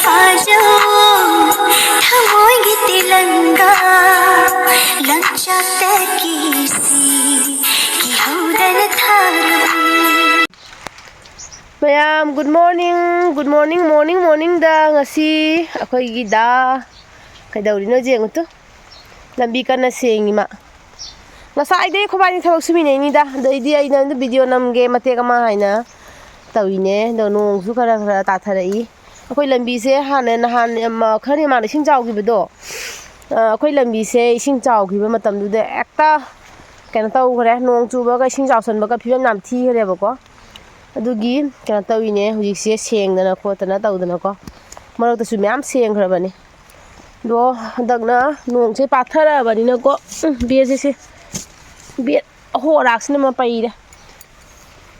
पाजो थमोइगे तिलंगा लंचाते किसी की हौदन थारबू Mayam, good morning da ngasi akhoi gi da kaidawrino jeng tu lambi kana sengi ma ngasa ai dei khobani thawak sumi nei ni da dei di ai na video namge mate kama haina tawine do nong su khara khara ta tharai akhoi lambi se hanan han khari ma sing jaw gi bedo akhoi lambi se sing jaw gi ba matam du de ekta kana taw khare nong chu ba ga sing jaw san ba ga phibam nam thi khare ba ko adugi kana tawine hujikse sengdana khotana tawdana ko marok tasu myam sengkhrabani do dagna nong se pathara bani na ko be se be ho raksna ma paire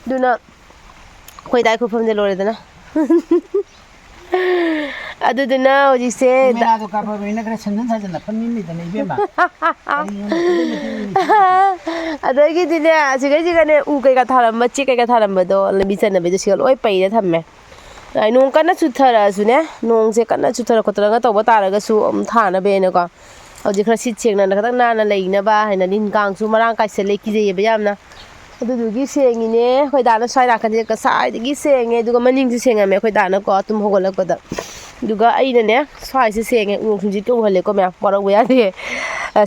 duna khoi dai khu famde lore dana aduduna hujikse da do ka ba ina kra sandan sa jana panni ni dana ibe ma adagi dine asigai jigane u kai ka tharam machi kai ka tharam bado lambi chana be sigal oi paida thamme ai nong kana chuthara sune nong se kana chuthara khotara ga tawba taraga su thana be ne ko hoji khara sit chengna na khatak na leina ba haina din kang su marang kai se le ki je be yamna adudugi sengi ne khoi dana sai ra kan je ka sai digi senge duga maning ju senga me khoi dana ko tum hogolak ko da duga aina ne sai se senge u khunji to hale ko me parang ya de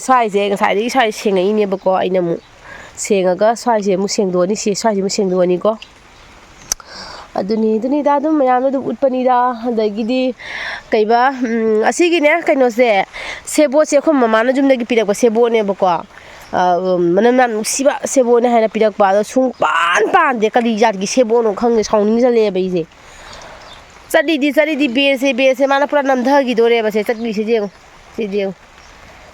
sai je ga sai digi sai senga ine ba ko aina mu senga ga sai je mu sengdo ni se sai je mu sengdo ni ko aduni da dum mayam du utpani da dagi di kaiba asigi ne kaino se sebo se khom mama na jum dagi pirak ba sebo ne ba ko manam nan siba sebo ne haina pirak ba da sung pan de kali jat gi sebo no khang ne sauning jale ba ise chadi di be se mana pura nam dha gi dore ba se chadli se jeng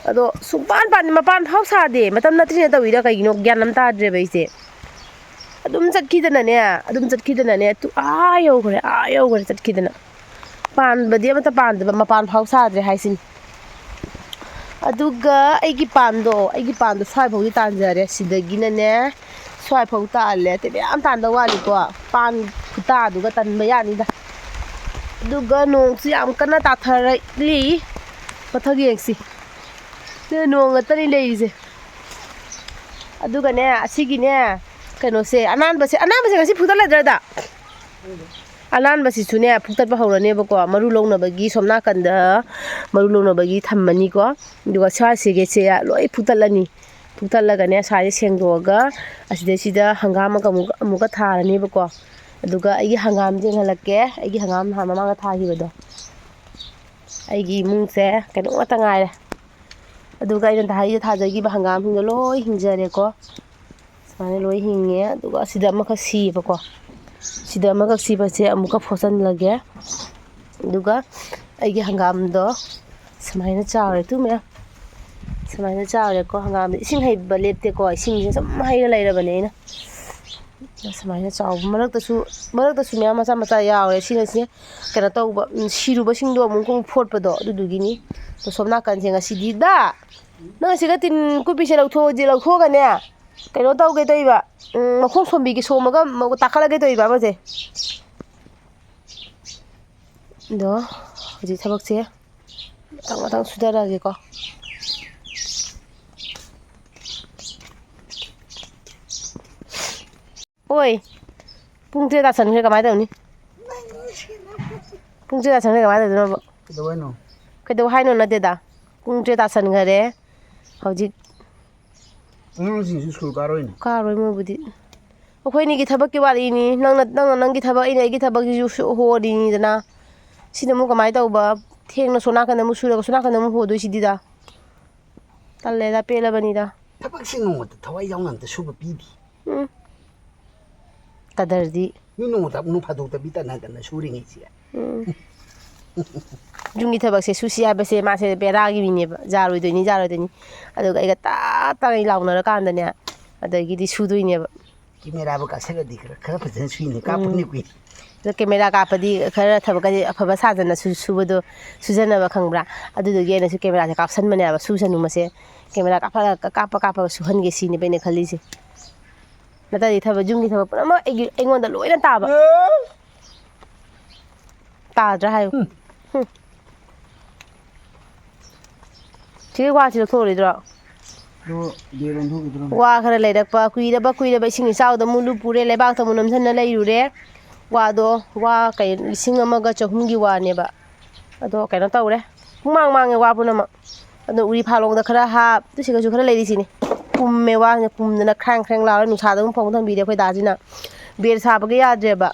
ado sung pan ma pan phau sa de matam na tine tawi da kai no gyan nam ta dre ba ise adum chatkidana ne tu ayo gore chatkidana pan ba de mata pan de ma pan phau sa dre haisin aduga aigi pando swai phau tan jare sidagi na ne swai phau ta le te be am tan da wali ko pan kuta duga tan ba yani da duga nong si am kana ta thara li pathagi eksi te nong atani leise aduga ne asigi ne kano se anan base ngasi phutala drada alan basi sune phuktat ba hawrane ba ko maru longna bagi somna kanda maru longna bagi thammani ko duga sa se ge se loi phutalaga ne sa je sengdoga aside sida hangam ka muka tharani ba ko aduga ai hangam je ngalakke ai hangam ha mama ga thahi bado ai mung se kano ta ngai aduga ina thai thajagi ba hangam hing loi hingjare ko mane loi hinge aduga sida ma ka si ba ko sida ma ka si ba se amuka phosan lage aduga ai hangam do samaina chawre tu me samaina chawre ko hangam ising hai ba lepte ko ising je sam hai la ira bane na samaina chaw marak ta su me ma cha yawe sina se kana to ba shiru ba sing do mun ko phot pa do adudugi ni to somna kan je nga sidi da na siga tin ku pi se lau tho ga ne kaino tau ge toiba makhong sombi gi somaga takala ge toiba ma je do hoji thabak se tang sudara ge ko oi pung te da san ge kamai tawni pung te da san ge kamai tawni no ke do hai no na de da pung te da san gare hoji school karoi mo budi akhoi ni gi thabak ki wari ni nang gi thabak ina gi thabak ju ho ri ni dana sina mu kamai taw ba thengna sona kana mu sura sona kana mu ho do sidi da talle da pela bani da tabak sing ngo ta thawai yaw nan ta suba pi di kadardi ni no ta nu phadok ta bi ta na kana suri ngi si jungi thabak se susi ha ba se ma se bera gi ni ba jaroi do ni aduga ai ga ta ngai launa ra kan da ne adagi di su do ni ba camera ba ka se ga dikra khara phajan sui ni ka puni kui the camera ka padi khara thabak ga afaba sajana su bodo sujana ba khangbra adudugi na su camera ka option mane ba su sanu ma se camera ka su han ge si ni bene khali se nata di thaba jungi thaba pura ma ai ngon da loina ta ba ta dra hayo ꯁꯤꯒꯤ ꯋꯥꯁꯤ ꯂꯧꯊꯣꯛꯎꯔꯣꯏꯗ꯭ꯔꯣ ꯗꯣ Deron ꯊꯣꯛꯈꯤꯗ꯭ꯔꯣ ꯋꯥ ꯈꯔ ꯂꯩꯔꯛꯄ ꯀꯨꯏꯔꯕ ꯏꯁꯤꯡ ꯏꯆꯥꯎꯗ ꯃꯨꯂꯨ ꯄꯨꯔꯦ ꯂꯩꯕꯥꯛꯇ ꯑꯃꯨꯛ ꯅꯝꯁꯤꯟꯅ ꯂꯩꯔꯨꯔꯦ ꯋꯥꯗꯣ ꯋꯥ 1,300,000ꯒꯤ ꯋꯥꯅꯦꯕ ꯑꯗꯣ ꯀꯩꯅꯣ ꯇꯧꯔꯦ ꯄꯨꯡꯃꯥꯡ ꯃꯥꯡꯉꯦ ꯋꯥ ꯄꯨꯝꯅꯃꯛ ꯑꯗꯣ ꯎꯔꯤ ꯐꯥꯂꯣꯡꯗ ꯈꯔ ꯍꯥꯞ ꯁꯤꯒꯁꯨ ꯈꯔ ꯂꯩꯔꯤꯁꯤꯅꯤ ꯄꯨꯝꯃꯦ ꯋꯥꯁꯤꯅ ꯄꯨꯝꯗꯅ ꯈ꯭ꯔꯥꯡ ꯂꯥꯎꯔ ꯅꯨꯡꯁꯥꯗ ꯑꯗꯨꯝ ꯐꯧ ꯊꯝꯕꯤꯔꯦ ꯑꯩꯈꯣꯏ ꯗꯥꯁꯤꯅ ꯕꯦꯔ ꯁꯥꯕꯒ ꯌꯥꯗ꯭ꯔꯦꯕ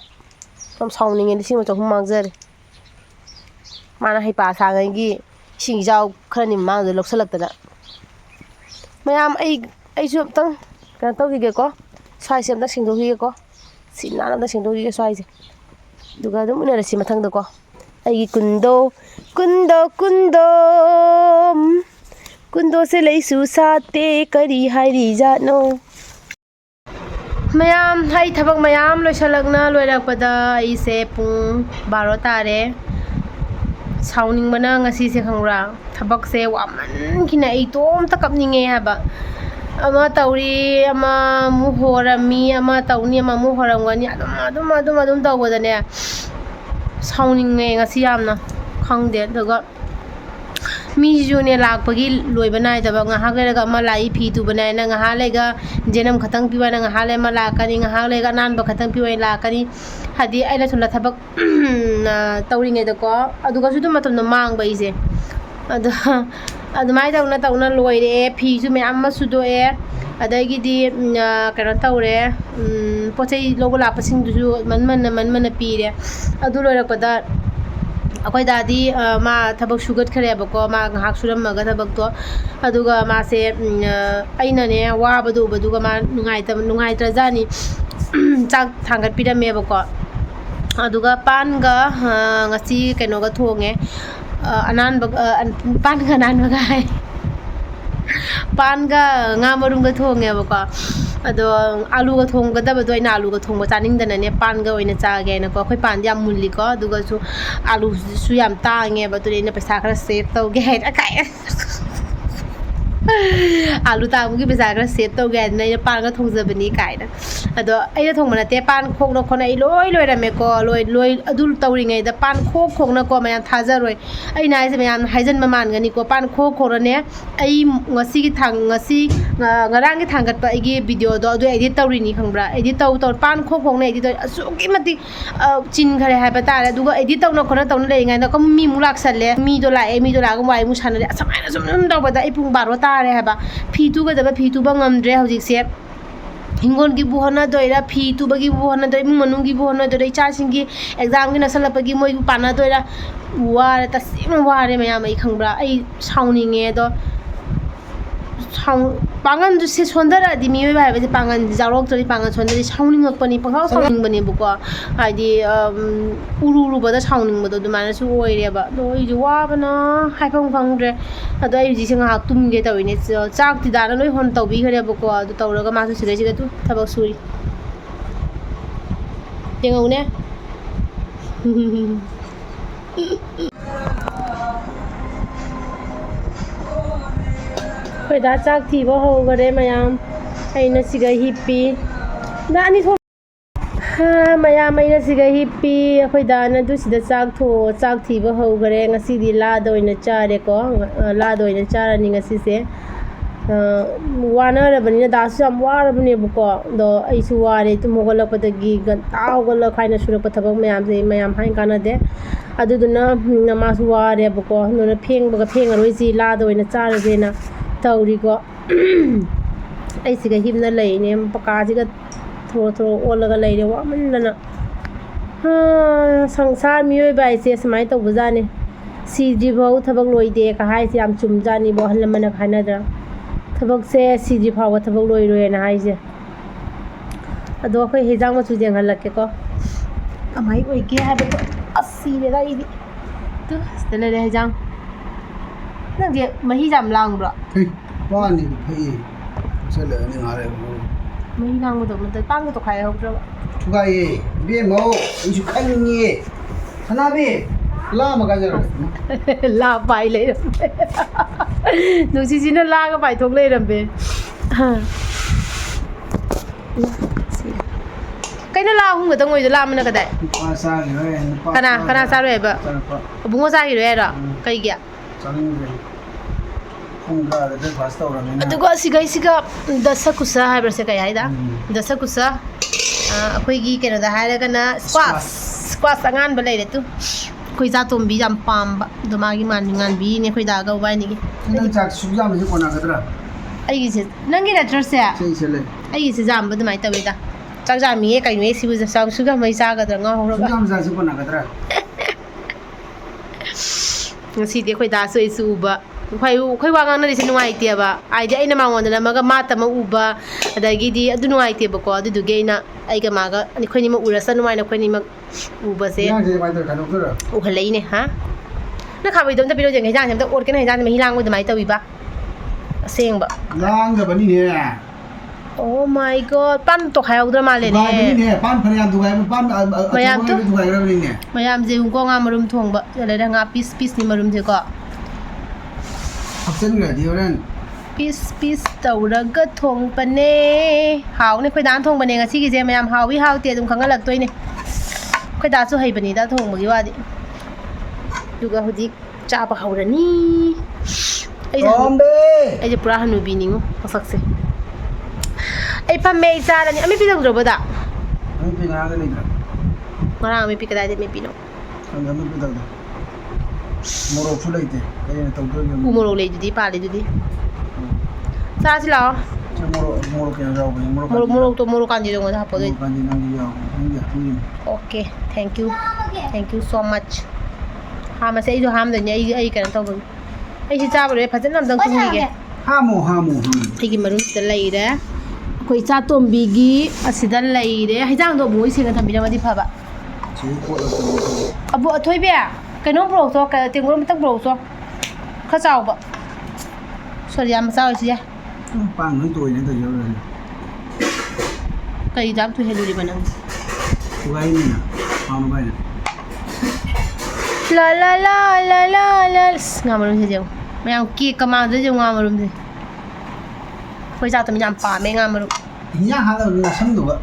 ꯌꯥꯝ ꯁꯥꯎꯅꯤꯡꯉꯦ 1,300,000 ꯃꯥꯡꯖꯔꯦ ꯃꯥꯅ ꯍꯩꯄꯥ ꯁꯥꯉꯩꯒꯤ ꯏꯁꯤꯡ ꯏꯆꯥꯎ ꯈꯔꯅꯤ ꯃꯃꯥꯡꯗ ꯂꯧꯁꯤꯜꯂꯛꯇꯅ ꯃꯌꯥꯝ ꯑꯩꯁꯨ ꯑꯝꯇꯪ ꯀꯩꯅꯣ ꯇꯧꯈꯤꯒꯦꯀꯣ ꯁ꯭ꯋꯥꯏꯁꯦ ꯑꯝꯇꯪ ꯁꯦꯡꯗꯣꯛꯈꯤꯒꯦꯀꯣ ꯁꯤ ꯅꯥꯟꯅ ꯑꯝꯇꯪ ꯁꯦꯡꯗꯣꯛꯈꯤꯒꯦ ꯁ꯭ꯋꯥꯏꯁꯦ ꯑꯗꯨꯒ ꯑꯗꯨꯝ ꯎꯅꯔꯁꯤ ꯃꯊꯪꯗꯀꯣ ꯑꯩꯒꯤ ꯀꯨꯟꯗꯣꯁꯦ ꯂꯩꯁꯨ ꯁꯥꯠꯇꯦ ꯀꯔꯤ ꯍꯥꯏꯔꯤꯖꯥꯠꯅꯣ ꯃꯌꯥꯝ ꯑꯩ ꯊꯕꯛ ꯃꯌꯥꯝ ꯂꯣꯏꯔꯛꯄꯗ ꯑꯩꯁꯦ ꯄꯨꯡ 12 ꯇꯥꯔꯦ ꯁꯥꯎꯅꯤꯡꯕꯅ ꯉꯁꯤꯁꯦ ꯈꯪꯕ꯭ꯔꯥ ꯊꯕꯛꯁꯦ ꯋꯥꯃꯟꯈꯤꯅ ꯑꯩ ꯏꯇꯣꯝꯇ ꯀꯞꯅꯤꯡꯉꯦ ꯍꯥꯏꯕ ꯑꯃ ꯇꯧꯔꯤ ꯑꯃ ꯑꯃꯨꯛ ꯍꯣꯔꯝꯃꯤ ꯑꯃ ꯇꯧꯅꯤ ꯑꯃ ꯑꯃꯨꯛ ꯍꯣꯔꯝꯒꯅꯤ ꯑꯗꯨꯝ ꯇꯧꯕꯗꯅꯦ ꯁꯥꯎꯅꯤꯡꯉꯦ ꯉꯁꯤ ꯌꯥꯝꯅ ꯈꯪꯗꯦ ꯑꯗꯨꯒ ꯃꯤꯁꯤꯁꯨꯅꯦ ꯂꯥꯛꯄꯒꯤ ꯂꯣꯏꯕ ナꯏꯗꯕ ꯉꯥꯏꯍꯥꯛ ꯂꯩꯔꯒ ꯑꯃ ꯂꯥꯛꯏ ꯐꯤ ꯇꯨꯕ ꯅꯥꯏꯅ ꯉꯥꯏꯍꯥꯛ ꯂꯩꯒ ꯖꯦꯅꯝ ꯈꯛꯇꯪ ꯄꯤꯌꯨꯅ ꯉꯥꯏꯍꯥꯛ ꯂꯩ ꯑꯃ ꯂꯥꯛꯀꯅꯤ ꯉꯥꯏꯍꯥꯛ ꯂꯩꯒ ꯑꯅꯥꯟꯕ ꯈꯛꯇꯪ ꯄꯤꯌꯨꯅ ꯂꯥꯛꯀꯅꯤ ꯍꯥꯏꯗꯤ ꯑꯩꯅ ꯁꯣꯝꯗ ꯊꯕꯛ ꯇꯧꯔꯤꯉꯩꯗꯀꯣ ꯑꯗꯨꯒꯁꯨ ꯑꯗꯨꯝ ꯃꯇꯝꯗꯣ ꯃꯥꯡꯕ ꯑꯩꯁꯦ ꯑꯗꯣ ꯑꯗꯨꯃꯥꯏꯅ ꯇꯧꯅ ꯂꯣꯏꯔꯦ ꯐꯤꯁꯨ ꯃꯌꯥꯝ ꯑꯃ ꯁꯨꯗꯣꯛꯑꯦ ꯑꯗꯒꯤꯗꯤ ꯀꯩꯅꯣ ꯇꯧꯔꯦ ꯄꯣꯠ ꯆꯩ ꯂꯧꯕ ꯂꯥꯛꯄꯁꯤꯡꯗꯨꯁꯨ ꯃꯟꯃꯟꯅ ꯄꯤꯔꯦ ꯑꯗꯨ ꯂꯣꯏꯔꯛꯄꯗ ꯑꯩꯈꯣꯏ ꯗꯥꯗꯤ ꯃꯥ ꯊꯕꯛ ꯁꯨꯒꯠꯈ꯭ꯔꯦꯕꯀꯣ ꯃꯥ ꯉꯥꯏꯍꯥꯛ ꯁꯨꯔꯝꯃꯒ ꯊꯕꯛꯇꯣ ꯑꯗꯨꯒ ꯃꯥꯁꯦ ꯑꯩꯅꯅꯦ ꯋꯥꯕꯗꯣ ꯎꯕꯗꯨꯒ ꯃꯥ ꯅꯨꯡꯉꯥꯏꯇ꯭ꯔꯖꯥꯠꯅꯤ ꯆꯥꯛ ꯊꯥꯡꯒꯠꯄꯤꯔꯝꯃꯦꯕꯀꯣ ꯑꯗꯨꯒ ꯄꯥꯟꯒ ꯉꯁꯤ ꯀꯩꯅꯣꯒ ꯊꯣꯡꯉꯦ ꯄꯥꯟꯒ ꯑꯅꯥꯟꯕꯒ ꯍꯥꯏ ꯄꯥꯟꯒ ꯉꯥ ꯃꯔꯨꯝꯒ ꯊꯣꯡꯉꯦꯕꯀꯣ ꯑꯗꯣ ꯑꯥꯂꯨꯒ ꯊꯣꯡꯒꯗꯕꯗꯣ ꯑꯩꯅ ꯑꯥꯂꯨꯒ ꯊꯣꯡꯕ ꯆꯥꯅꯤꯡꯗꯅꯅꯦ ꯄꯥꯟꯒ ꯑꯣꯏꯅ ꯆꯥꯒꯦꯅꯀꯣ ꯑꯩꯈꯣꯏ ꯄꯥꯟꯗꯤ ꯌꯥꯝ ꯃꯨꯜꯂꯤꯀꯣ ꯑꯗꯨꯒꯁꯨ ꯑꯥꯂꯨꯁꯨ ꯌꯥꯝ ꯇꯥꯡꯉꯦꯕ ꯑꯗꯨꯗꯤ ꯑꯩꯅ ꯄꯩꯁా ꯈꯔ ꯁꯦꯚ ꯇꯧꯒꯦ ꯍꯥꯏꯅ आलू तांबगी बेजार खरा सेव तौगे हादना पानगा थोंजबनी कायना अदो अइना थोंबा नते पान खोगना खोना आई लोय लोयरमेको लोय अदु तौरिङैदा पान खोगना मयाम थाजरोय अइना हाइसे मयाम हाइजनबा मानगनिको पान खोगने आई ngasi ngarangi थांगतपा आइगी भिडियो दो अदु एडिट तौरिनी खंब्रा एडिट तौ पान खोगना एडिट असुकी मति चिन खरे हाइबा तारे दुगा एडिट तौना खोना तौना लेङैना कम मी मु लाक्सले मी दो लाग वाइ मु सानले असमायना सुम तौबदा आई पुंग 12 तारे हाइबा फी तुगदबा फी तुबा ngamdre हौजिकसे हिंगोन की बुहना दोइरा फी तुबगी बुहना दोइ मनुंगी बुहना दोइ चासिंगी एग्जाम की नसलपगी मोइ पाना दोइरा वारे तसिम वारे मयाम आई खंब्रा आई साउनिंगे दो पांगन से सोंदरा दि मियो बाय बे पांगन जारोक तरि पांगन सोंदरि साउनिंग पनी पंगाव साउनिंग बने बुको हाइदि उरु बदा साउनिंग बदो दुमाना सु ओइरेबा दो इजु वाबना हाइफंग फंगद्रे अदो आई जिसिंग हाक तुमगे तविने चाक ति दाना लोइ होन तौबि खरे बुको अदो तौरगा मासु सिगै तु थबक सुरि तेंगौने दा चाक थीबा होगरे मयाम अइना सिगा हिप्पी दानी थो मयाम अइना सिगा हिप्पी अखोइ दाना दुसिदा चाक थीबा होगरे ngasi लाद ओइना चारे को लाद ओइना चारनी ngasi से वाना रबनी दासु याम वारबने बुको दो अइसु वारे तुम होगलपदगी गंता होगल खाइना सुरप थबक मयाम से मयाम हाइ काना दे अदुदुना नमासु वारे बुको नोना फेंगरोइसि लाद ओइना चारजेना तौरीको ऐसिगा हिमना लैने पकाजिगा थोरो ओलगा लैरे वामनना संसार मियोय बाइसे समाय तौबजाने सिजिभाव थबक लोइदे का हाइसे याम चुमजानी बहलमना खानादरा थबक से सिजिभाव थबक लोइरोयना हाइसे अदो अखोय हेजांग मचु जेंगलकेको कमाई ओइगे हाबतो असीरेदा इदि तो स्टेले हेजांग नंगे मही जाम लांग्रो पानी फई चले नि हारे मही लांगो तो मत पांग तो खाय होब्रो थुगाये बे मौ इजु खाइनि सनाबे ला मगा जरा ला पाइ लेरबे नुसिसिना लागा पाइ थोक लेरबे Kayaknya lah aku nggak tahu itu lah mana kedai. Nupa sagire, nupa. Kana saru ya ba. Sarapa. Bunga sakit ya dah. Kayak gya. Saling Kungga ada pasta orang ini. Aduh gua siga dasa kusa hai berse kayak ida. Dasa kusa. Aku ini kena dah hai kena squash angan balai itu. Kau jatuh bi jam pam ba. Domagi mandingan bi ni kau dah kau bayi ni. Nang cak subjam je kona kadra. Ai gisi. Nanti dah terus ya. Sele. Ai gisi jam betul mai tahu ida. Cak jam ni kayu ni sih buat suka mai saga terengah orang. Subjam je kona kadra. Nasi dia kau dah suai suba. Kau wangang nanti sih nuai tiap ba. Ai dia ini mangon dan maga mata mau uba. Ada gidi adu nuai tiap ba. Adu gay na. Ai ke maga. Ni kau ni mau urasan nuai na kau ni mau uba se. Yang je mai ter kanu kadra. Halai ni ha. Nak kau itu tapi lo jangan jangan macam tu orang kena jangan hilang udah mai tahu ba. Seng ba. Lang ke bani ni. Oh my god, pan to kaya udah malah ni. Bani ni pan phanyam tu kai pan Mayam tu? tu kai bani ni. Mayam je ungko ngam marum thong ba. Jadi dah ngap piece ni marum je ko. Option ga dia orang. Piece tahu raga thong pane. Hau ni kau dah thong pane ngasi ke je mayam hau wi hau tiada ungkang galak tu ini. Kau dah su hai bani dah thong bagi wadi. Juga hudik capa hau ni. Ombe. Ai je pura hanu biningu pasak se. Ai pamei cara ni ami pinang drobo da. Ami pinang ada ni kadra. Marang ami pikada de mi pino. Ami pinang da. Morok su leite. Ai tahu tu. Umuro le judi pa le judi. Sa si lao. Morok yang jauh ni. Muro to muro kan jidong sa hapo de. Kan ni nang dia. Ni. Okay, thank you. Thank you so much. Ha ma se ido ham de ni ai kan to bu. Ai si cha ba le phajan nam dang tu ni ge. Hamu. Ai gi marun de lai de. Koi cha tom bi gi asida lai de. Hai jang do bu isi ga tham bi na ma di pha ba. Ci ko la tu. Abu athoi be. Cái nó bro to cái tiếng của nó tắc bro to. Khá sao ba. Sao làm sao vậy chị? Pang nói tuổi nên tôi nhớ rồi. Cái dám tôi hay đi bên anh. Cô gái này nè, không nó bay nè. La. Ngam mà luôn thế chứ. Mày ăn kia cầm ăn thế chứ ngam mà luôn thế. Bây giờ tụi mình làm phá mày ngam mà luôn. Nhá hàng là sắm đủ ạ.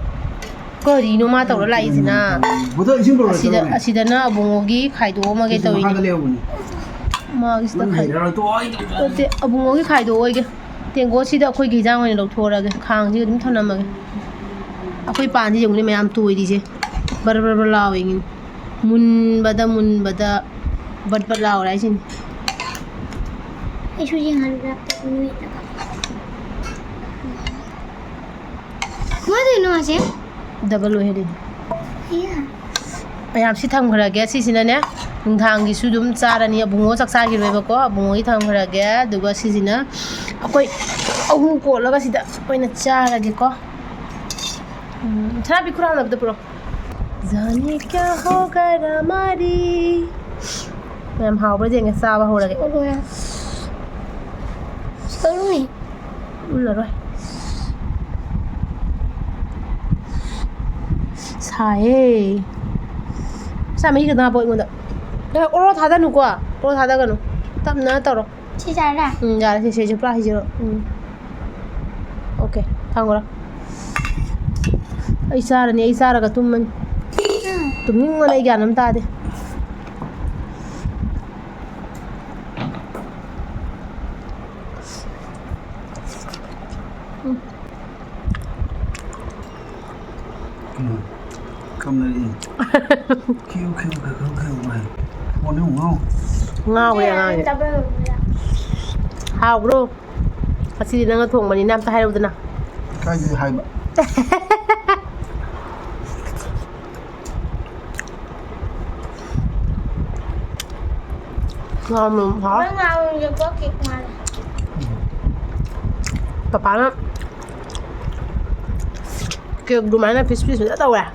Cái gì nó mà tao nó lại gì na. Bố tôi xin rồi. Asida na abung ogi khai do mà cái tao Hàng cái leo này. Mà cái Nó hay rồi tôi. Thế abung ogi khai do ogi. Tiếng của sida khôi cái giang này đâu thua ra cái khang chứ đúng thằng nào mà cái. Khôi pan thì dùng này mày làm tuổi đi chứ. Bar lao vậy. Mun bada bad lao lại chứ. Ai suy nghĩ hàng ra tự nguyện đó. Mới từ nó chứ? Double way đi. Yeah. Mày làm xí thằng khờ ghé xí xin nè. Nung thằng cái sudum cha ni abungo sak sa gi roi ba ko abungo I thằng khờ ghé duga xí xin na. Akoi ahung ko laga sida oina cha ra ge ko. Thana bi kurang labda pro. जाने क्या होगा हमारी ma'am how पर देंगे सावा हो लगे Ôi rồi. Sao luôn nhỉ? Ulla rồi साहे सा mấy cái nào bội nguồn đó đây ô thà ra nụ qua ô thà ra cái nụ tạm nữa tao rồi Chị ra ra. giờ là sẽ chụp lại rồi ok thằng rồi ấy xa là cái tụm mình tụm những người này gan lắm ta đi Không này. Kêu mày. Con nó ngon. ngao vậy ngao Tao bây giờ. hao bro pasti dia ngatung mani nam ta hayo dana Cái gì hay bạn. ngon lắm hả Mới ngao giờ có kịp mà. papa nó kêu đủ máy này fish đã đâu à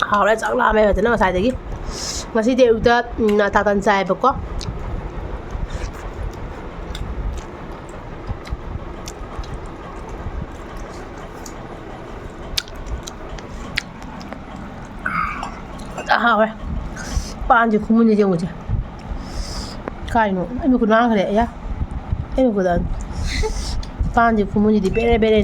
hao lại chắc là mày phải nó xài đấy masih dia udah natatan saya pokok rồi pan chỉ không muốn gì chứ cái nó em có nói cái đấy ya em có nói pan chỉ không muốn gì bere bere